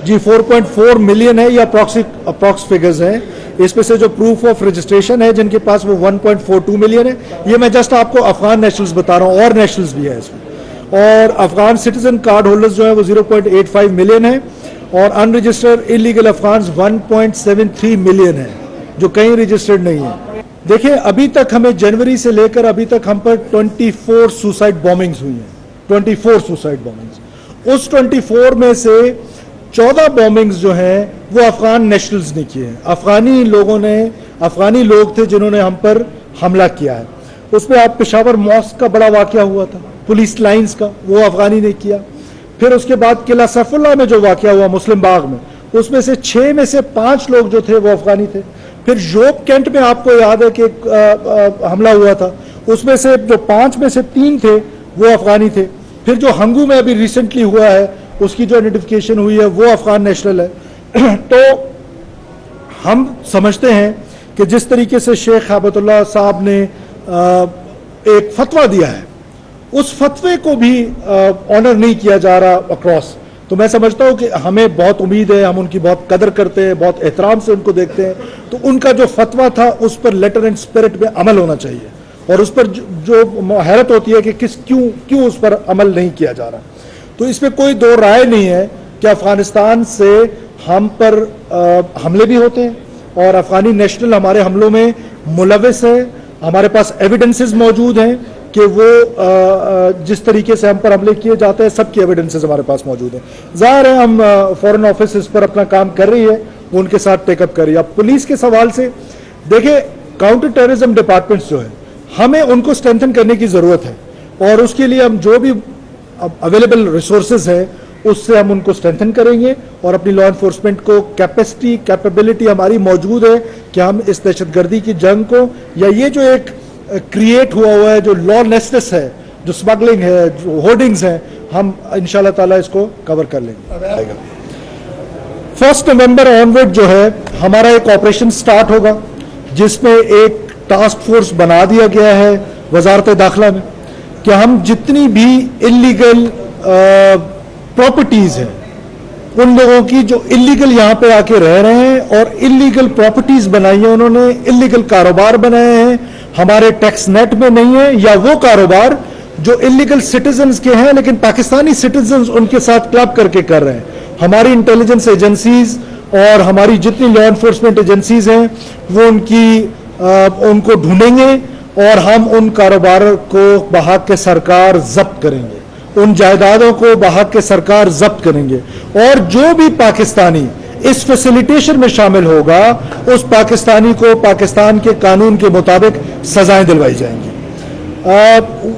जी 4.4 million है, ये approx figures हैं। इसमें से जो प्रूफ ऑफ रजिस्ट्रेशन है जिनके पास वो 1.42 मिलियन है। ये मैं जस्ट आपको अफगान नेशनल्स बता रहा हूँ, और नेशनल्स भी है इसमें। और अफगान सिटीजन कार्ड होल्डर्स जो है वो 0.85 मिलियन है, और अनरजिस्टर्ड इलीगल अफगान्स 1.73 मिलियन है, जो कहीं रजिस्टर्ड नहीं है। देखिए, अभी तक हमें जनवरी से लेकर अभी तक हम पर 24 सुसाइड बॉम्बिंग्स हुई हैं, 24 सुसाइड बॉम्बिंग्स। उस 24 में से 14 बॉम्बिंग्स जो हैं वो अफगान नेशनल्स ने किए हैं। अफगानी लोग थे जिन्होंने हम पर हमला किया है। उसमें आप पेशावर मॉस्क का बड़ा वाकया हुआ था, पुलिस लाइंस का, वो अफगानी ने किया। फिर उसके बाद किला सैफुल्लाह में जो वाकया हुआ मुस्लिम बाग में, उसमें से 6 में से 5 लोग जो थे वो अफगानी थे। फिर जोब कैंट में आपको याद है कि एक हमला हुआ था, उसमें से जो 5 में से 3 थे वो अफगानी थे। फिर जो हंगू में अभी रिसेंटली हुआ है, उसकी जो आइडेंटिफिकेशन हुई है वो अफगान नेशनल है। तो हम समझते हैं कि जिस तरीके से शेख हैबतुल्लाह साहब ने एक फतवा दिया है, उस फतवे को भी ऑनर नहीं किया जा रहा अक्रॉस। तो मैं समझता हूं कि हमें बहुत उम्मीद है, हम उनकी बहुत कदर करते हैं, बहुत एहतराम से उनको देखते हैं। तो उनका जो फतवा था उस पर लेटर एंड स्पिरिट में अमल होना चाहिए, और उस पर जो हैरत होती है कि क्यों उस पर अमल नहीं किया जा रहा। तो इसमें कोई दो राय नहीं है कि अफगानिस्तान से हम पर हमले भी होते हैं, और अफगानी नेशनल हमारे हमलों में मुलविस है। हमारे पास एविडेंसेस मौजूद हैं कि वो जिस तरीके से हम पर हमले किए जाते हैं, सबकी एविडेंसेस हमारे पास मौजूद हैं। ज़ाहिर है हम फॉरेन ऑफिस इस पर अपना काम कर रही है, वो उनके साथ टेकअप कर रही है। अब पुलिस के सवाल से देखिए, काउंटर टेररिज्म डिपार्टमेंट्स जो है, हमें उनको स्ट्रेंथन करने की ज़रूरत है, और उसके लिए हम जो भी अवेलेबल रिसोर्सेज है उससे हम उनको स्ट्रेंथन करेंगे, और अपनी लॉ एनफोर्समेंट को कैपेबिलिटी हमारी मौजूद है कि हम इस दहशतगर्दी की जंग को, या ये जो एक क्रिएट हुआ है जो लॉलेसनेस है, जो स्मगलिंग है, जो होर्डिंग्स हैं, हम इंशाल्लाह ताला इसको कवर कर लेंगे। 1 नवंबर ऑनवर्ड जो है हमारा एक ऑपरेशन स्टार्ट होगा, जिसमें एक टास्क फोर्स बना दिया गया है वजारत दाखिला में, कि हम जितनी भी इलीगल प्रॉपर्टीज हैं, उन लोगों की जो इलीगल यहाँ पे आके रह रहे हैं और इलीगल प्रॉपर्टीज बनाई है, उन्होंने इलीगल कारोबार बनाए हैं, हमारे टैक्स नेट में नहीं है, या वो कारोबार जो इलीगल सिटीजन्स के हैं लेकिन पाकिस्तानी सिटीजन्स उनके साथ क्लब करके कर रहे हैं। हमारी इंटेलिजेंस एजेंसीज और हमारी जितनी लॉ एनफोर्समेंट एजेंसीज हैं वो उनको ढूंढेंगे, और हम उन कारोबार को बहाक के सरकार जब्त करेंगे, उन जायदादों को बहाक के सरकार जब्त करेंगे, और जो भी पाकिस्तानी इस फैसिलिटेशन में शामिल होगा उस पाकिस्तानी को पाकिस्तान के कानून के मुताबिक सजाएं दिलवाई जाएंगी।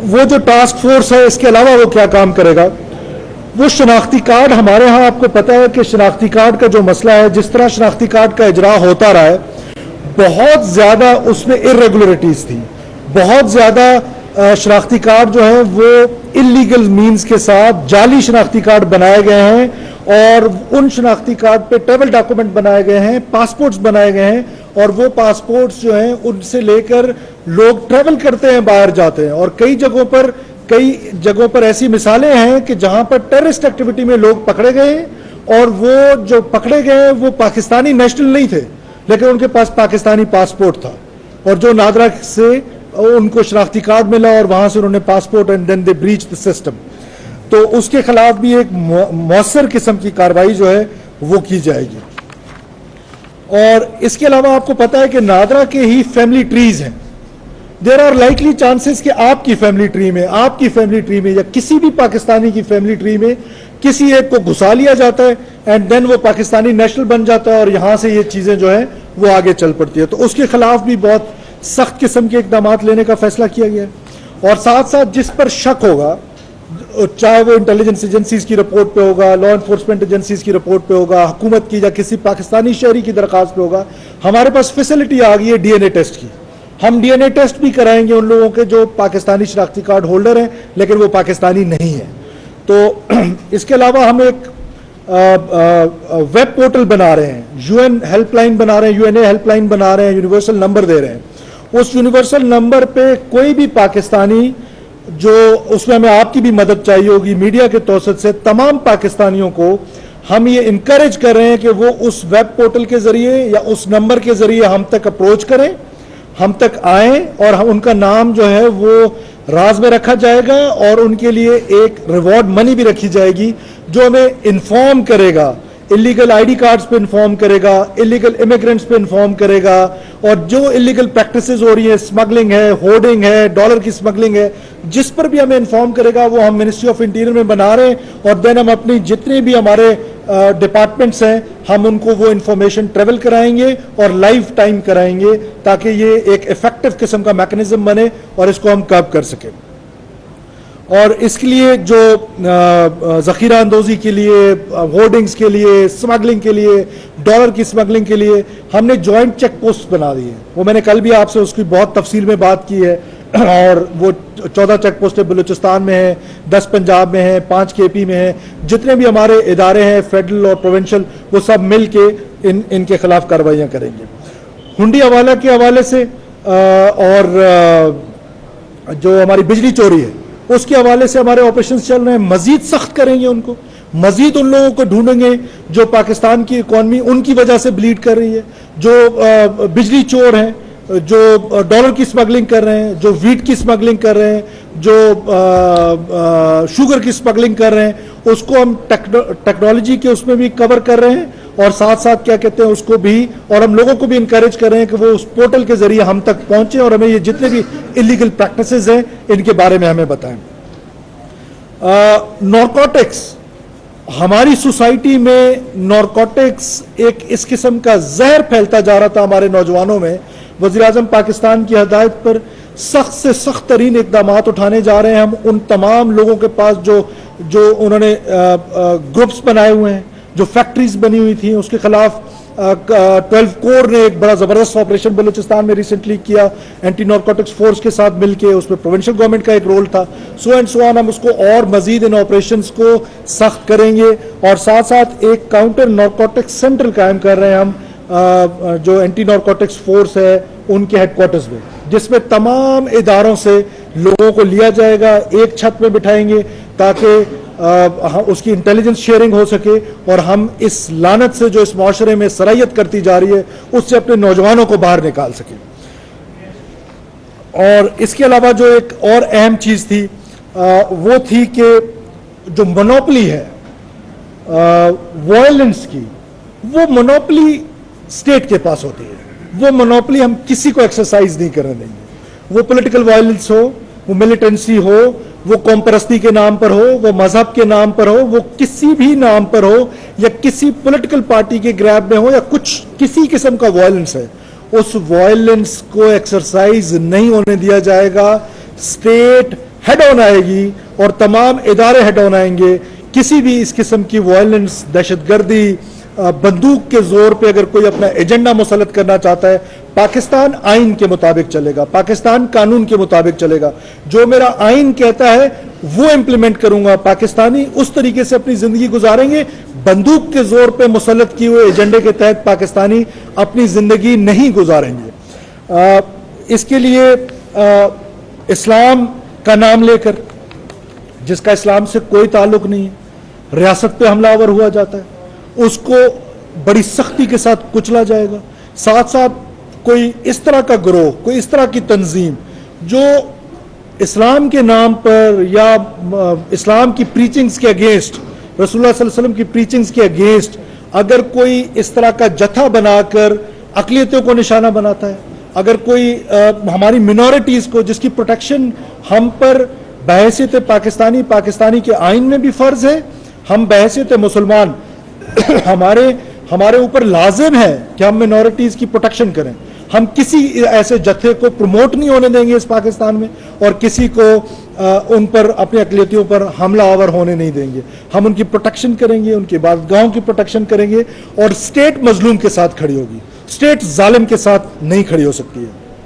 वो जो टास्क फोर्स है, इसके अलावा वो क्या काम करेगा, वो शनाख्ती कार्ड, हमारे यहाँ आपको पता है कि शनाख्ती कार्ड का जो मसला है, जिस तरह शनाख्ती कार्ड का इजरा होता रहा है, बहुत ज्यादा उसमें इर्रेगुलरिटीज थी, बहुत ज्यादा शनाख्ती कार्ड जो है वो इलीगल मीन्स के साथ जाली शनाख्ती कार्ड बनाए गए हैं, और उन शनाख्ती कार्ड पे ट्रैवल डॉक्यूमेंट बनाए गए हैं, पासपोर्ट्स बनाए गए हैं, और वो पासपोर्ट्स जो हैं उनसे लेकर लोग ट्रैवल करते हैं, बाहर जाते हैं। और कई जगहों पर ऐसी मिसालें हैं कि जहां पर टेररिस्ट एक्टिविटी में लोग पकड़े गए, और वो जो पकड़े गए वो पाकिस्तानी नेशनल नहीं थे, लेकिन उनके पास पाकिस्तानी पासपोर्ट था, और जो नादरा से उनको शनाख्ती कार्ड मिला और वहां से उन्होंने passport, and then they breach the system. तो उसके खिलाफ भी एक मौसर किस्म की कार्रवाई जो है वो की जाएगी। और इसके अलावा आपको पता है कि नादरा के ही फैमिली ट्रीज हैं। देयर आर लाइकली चांसेस कि आपकी फैमिली ट्री में या किसी भी पाकिस्तानी की फैमिली ट्री में किसी एक को घुसा लिया जाता है, एंड देन वो पाकिस्तानी नेशनल बन जाता है, और यहां से ये चीजें जो है वो आगे चल पड़ती है। तो उसके खिलाफ भी बहुत सख्त किस्म के इकदाम लेने का फैसला किया गया है। और साथ साथ जिस पर शक होगा, चाहे वो इंटेलिजेंस एजेंसीज की रिपोर्ट पे होगा, लॉ एनफोर्समेंट एजेंसीज की रिपोर्ट पे होगा, हुकूमत की या किसी पाकिस्तानी शहरी की दरखास्त पे होगा, हमारे पास फैसिलिटी आ गई है डीएनए टेस्ट की। हम डीएनए टेस्ट भी कराएंगे उन लोगों के जो पाकिस्तानी शनाख्ती कार्ड होल्डर हैं लेकिन वो पाकिस्तानी नहीं है। तो इसके अलावा हम एक वेब पोर्टल बना रहे हैं, यूएन हेल्पलाइन बना रहे हैं, यूएनए हेल्पलाइन बना रहे हैं, यूनिवर्सल नंबर दे रहे हैं। उस यूनिवर्सल नंबर पे कोई भी पाकिस्तानी जो, उसमें हमें आपकी भी मदद चाहिए होगी मीडिया के तौसत से, तमाम पाकिस्तानियों को ہم یہ انکریج کر رہے ہیں کہ وہ اس ویب پورٹل کے ذریعے یا اس نمبر کے ذریعے ہم تک اپروچ کریں, ہم تک آئیں, اور ان کا نام جو ہے وہ راز میں رکھا جائے گا, اور ان کے لیے ایک ریوارڈ منی بھی رکھی جائے گی جو ہمیں انفارم کرے گا, اللیگل آئی ڈی کارڈز پہ انفارم کرے گا, اللیگل امیگرینٹس پہ انفارم کرے گا, اور جو اللیگل پریکٹسز ہو رہی ہیں, اسمگلنگ ہے, ہورڈنگ ہے, ڈالر کی اسمگلنگ ہے, جس پر بھی ہمیں انفارم کرے گا وہ ہم منسٹری آف انٹیریئر میں بنا رہے ہیں, اور دین ہم اپنی جتنے بھی ہمارے ڈپارٹمنٹس ہیں ہم ان کو وہ انفارمیشن ٹریول کرائیں گے اور لائیو ٹائم کرائیں گے تاکہ یہ ایک افیکٹو قسم کا میکنزم بنے اور اس کو ہم کرب کر سکیں. اور اس کے لیے جو ذخیرہ اندوزی کے لیے, ہورڈنگز کے لیے, اسمگلنگ کے لیے, ڈالر کی اسمگلنگ کے لیے ہم نے جوائنٹ چیک پوسٹ بنا دی ہیں. وہ میں نے کل بھی آپ سے اس کی بہت تفصیل میں بات کی ہے, اور وہ 14 چیک پوسٹیں بلوچستان میں ہیں, 10 پنجاب میں ہیں, 5 KP میں ہیں. جتنے بھی ہمارے ادارے ہیں فیڈرل اور پروونشل وہ سب مل کے ان کے خلاف کارروائیاں کریں گے. ہنڈی حوالہ کے حوالے سے اور جو ہماری بجلی چوری ہے اس کے حوالے سے ہمارے آپریشنز چل رہے ہیں. مزید سخت کریں گے ان کو, مزید ان لوگوں کو ڈھونڈیں گے جو پاکستان کی اکانومی ان کی وجہ سے بلیڈ کر رہی ہے, جو بجلی چور ہیں, جو ڈالر کی اسمگلنگ کر رہے ہیں, جو ویٹ کی اسمگلنگ کر رہے ہیں, جو شوگر کی اسمگلنگ کر رہے ہیں, اس کو ہم ٹیکنالوجی کے اس میں بھی کور کر رہے ہیں, اور ساتھ ساتھ کیا کہتے ہیں اس کو بھی, اور ہم لوگوں کو بھی انکریج کر رہے ہیں کہ وہ اس پورٹل کے ذریعے ہم تک پہنچیں اور ہمیں یہ جتنے بھی اللیگل پریکٹسز ہیں ان کے بارے میں ہمیں بتائیں. نارکوٹکس, ہماری سوسائٹی میں نارکوٹکس ایک اس قسم کا زہر پھیلتا جا رہا تھا ہمارے نوجوانوں میں. وزیر اعظم پاکستان کی ہدایت پر سخت سے سخت ترین اقدامات اٹھانے جا رہے ہیں ہم ان تمام لوگوں کے پاس جو انہوں نے گروپس بنائے ہوئے ہیں, جو فیکٹریز بنی ہوئی تھیں, اس کے خلاف 12 کور نے ایک بڑا زبردست آپریشن بلوچستان میں ریسنٹلی کیا اینٹی نارکوٹکس فورس کے ساتھ مل کے, اس میں پروونشل گورنمنٹ کا ایک رول تھا. سو اینڈ سو آن, ہم اس کو اور مزید ان آپریشنز کو سخت کریں گے, اور ساتھ ساتھ ایک کاؤنٹر نارکوٹکس سینٹر قائم کر رہے ہیں ہم جو اینٹی نارکوٹکس فورس ہے ان کے ہیڈ کوارٹرز میں, جس میں تمام اداروں سے لوگوں کو لیا جائے گا, ایک چھت میں بٹھائیں گے تاکہ اس کی انٹیلیجنس شیئرنگ ہو سکے, اور ہم اس لعنت سے جو اس معاشرے میں سرایت کرتی جا رہی ہے اس سے اپنے نوجوانوں کو باہر نکال سکیں. اور اس کے علاوہ جو ایک اور اہم چیز تھی وہ تھی کہ جو مونوپلی ہے وائلنس کی, وہ مونوپلی اسٹیٹ کے پاس ہوتی ہے, وہ مونوپلی ہم کسی کو ایکسرسائز نہیں کرنے دیں گے. وہ پولیٹیکل وائلنس ہو, وہ ملیٹنسی ہو, وہ قوم پرستی کے نام پر ہو, وہ مذہب کے نام پر ہو, وہ کسی بھی نام پر ہو, یا کسی پولیٹیکل پارٹی کے گریب میں ہو, یا کسی قسم کا وائلنس ہے, اس وائلنس کو ایکسرسائز نہیں ہونے دیا جائے گا. اسٹیٹ ہیڈ آن آئے گی اور تمام ادارے ہیڈ آن آئیں گے. کسی بھی اس قسم کی وائلنس, دہشت گردی, بندوق کے زور پہ اگر کوئی اپنا ایجنڈا مسلط کرنا چاہتا ہے, پاکستان آئین کے مطابق چلے گا, پاکستان قانون کے مطابق چلے گا. جو میرا آئین کہتا ہے وہ امپلیمنٹ کروں گا. پاکستانی اس طریقے سے اپنی زندگی گزاریں گے. بندوق کے زور پہ مسلط کیے ہوئے ایجنڈے کے تحت پاکستانی اپنی زندگی نہیں گزاریں گے. اس کے لیے اسلام کا نام لے کر, جس کا اسلام سے کوئی تعلق نہیں ہے, ریاست پہ حملہ آور ہوا جاتا ہے, اس کو بڑی سختی کے ساتھ کچلا جائے گا. ساتھ ساتھ کوئی اس طرح کا گروہ, کوئی اس طرح کی تنظیم جو اسلام کے نام پر یا اسلام کی پریچنگز کے اگینسٹ, رسول اللہ صلی اللہ علیہ وسلم کی پریچنگز کے اگینسٹ اگر کوئی اس طرح کا جتھا بنا کر اقلیتوں کو نشانہ بناتا ہے, اگر کوئی ہماری منورٹیز کو جس کی پروٹیکشن ہم پر بحیثیت پاکستانی کے آئین میں بھی فرض ہے, ہم بحیثیت مسلمان ہمارے اوپر لازم ہے کہ ہم منورٹیز کی پروٹیکشن کریں. ہم کسی ایسے جتھے کو پروموٹ نہیں ہونے دیں گے اس پاکستان میں, اور کسی کو ان پر اپنے اقلیتوں پر حملہ آور ہونے نہیں دیں گے. ہم ان کی پروٹیکشن کریں گے, ان کی عبادتگاہوں کی پروٹیکشن کریں گے, اور اسٹیٹ مظلوم کے ساتھ کھڑی ہوگی, اسٹیٹ ظالم کے ساتھ نہیں کھڑی ہو سکتی ہے.